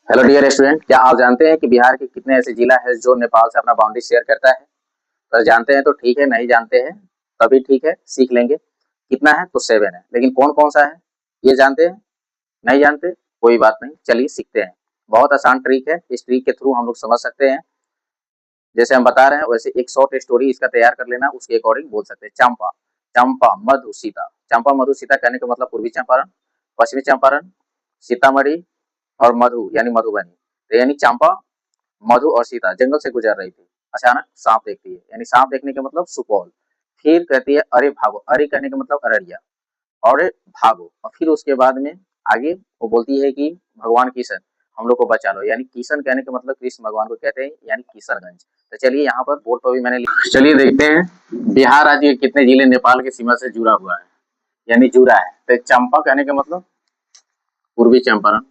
Hello dear student, क्या आप जानते हैं कि बिहार के कितने ऐसे जिला है जो नेपाल से अपना बाउंड्री शेयर करता है? अगर जानते हैं तो ठीक है, नहीं जानते हैं तभी ठीक है, सीख लेंगे। कितना है तो 7 है, लेकिन कौन कौन सा है ये जानते हैं? नहीं जानते, कोई बात नहीं, चलिए सीखते हैं। बहुत आसान ट्रिक है, इस ट्रिक के थ्रू हम लोग समझ सकते हैं। जैसे हम बता रहे हैं वैसे एक शॉर्ट स्टोरी इसका तैयार कर लेना, उसके अकॉर्डिंग बोल सकते हैं। चंपा, चंपा मधु सीता। चंपा मधु सीता कहने का मतलब पूर्वी चंपारण, पश्चिमी चंपारण, सीतामढ़ी और मधु यानी मधुबनी। तो यानी चंपा, मधु और सीता जंगल से गुजर रही थी। अचानक सांप देखती है, यानी सांप देखने का मतलब सुपौल। फिर कहती है अरे भागो, अरे कहने का मतलब अररिया, और भागो। और फिर उसके बाद में आगे वो बोलती है कि भगवान किशन हम लोग को बचा लो, यानी किशन कहने का मतलब कृष्ण भगवान को कहते हैं, यानी किशनगंज। तो चलिए यहाँ पर बोर्ड पर भी मैंने चलिए देखते हैं बिहार राज्य के कितने जिले नेपाल की सीमा से जुड़ा हुआ है, यानी जुड़ा है। तो चंपा कहने का मतलब पूर्वी चंपारण,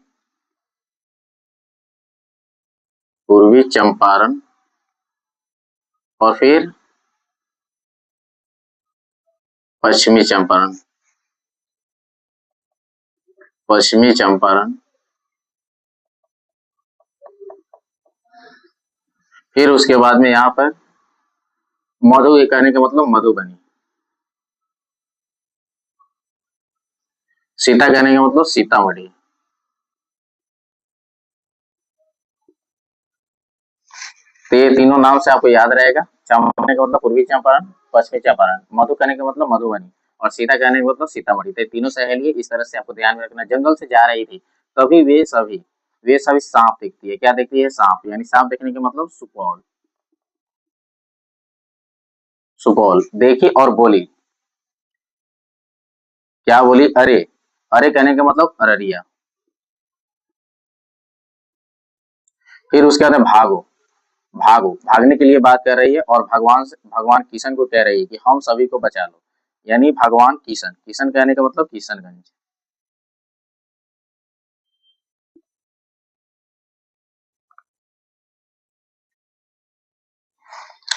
पूर्वी चंपारण, और फिर पश्चिमी चंपारण, पश्चिमी चंपारण, फिर उसके बाद में यहाँ पर मधु कहने का मतलब मधुबनी, सीता कहने का मतलब सीतामढ़ी। तो ये तीनों नाम से आपको याद रहेगा। चंपारण का मतलब पूर्वी चंपारण, पश्चिमी चंपारण, मधु कहने का मतलब मधुबनी, और सीता कहने का मतलब सीतामढ़ी। तो तीनों सहेली इस तरह से आपको ध्यान में रखना। जंगल से जा रही थी तभी वे सभी सांप देखती है। क्या देखती है? सांप, यानी सांप देखने का मतलब सुपौल। सुपौल देखी और बोली, क्या बोली? अरे, अरे कहने का मतलब अररिया। फिर उसके बाद भागो, भागो भागने के लिए बात कर रही है, और भगवान किशन को कह रही है कि हम सभी को बचा लो, यानी भगवान किशन। किशन कहने का मतलब किशनगंज।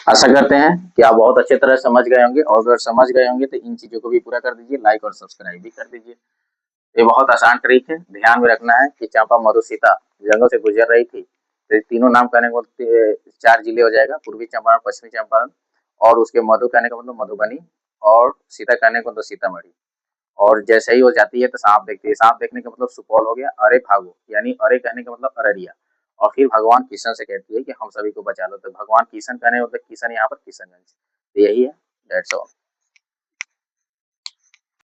आशा करते हैं कि आप बहुत अच्छे तरह समझ गए होंगे, और अगर समझ गए होंगे तो इन चीजों को भी पूरा कर दीजिए, लाइक और सब्सक्राइब भी कर दीजिए। ये बहुत आसान ट्रिक है, ध्यान में रखना है कि चंपा मधु सीता जंगल से गुजर रही थी। तो तीनों नाम कहने को 4 जिले हो जाएगा, पूर्वी चंपारण, पश्चिमी चंपारण, और उसके मधु कहने का मतलब मधुबनी, और सीता कहने को मतलब सीतामढ़ी। और जैसे ही वो जाती है तो सांप देखती है, सांप देखने का मतलब सुपौल हो गया। अरे भागो, यानी अरे कहने का मतलब अररिया। और फिर भगवान किशन से कहती है कि हम सभी को बचा लो। तो भगवान किशन कहने का मतलब किशन यहाँ पर किशनगंज। तो यही है, दैट्स ऑल।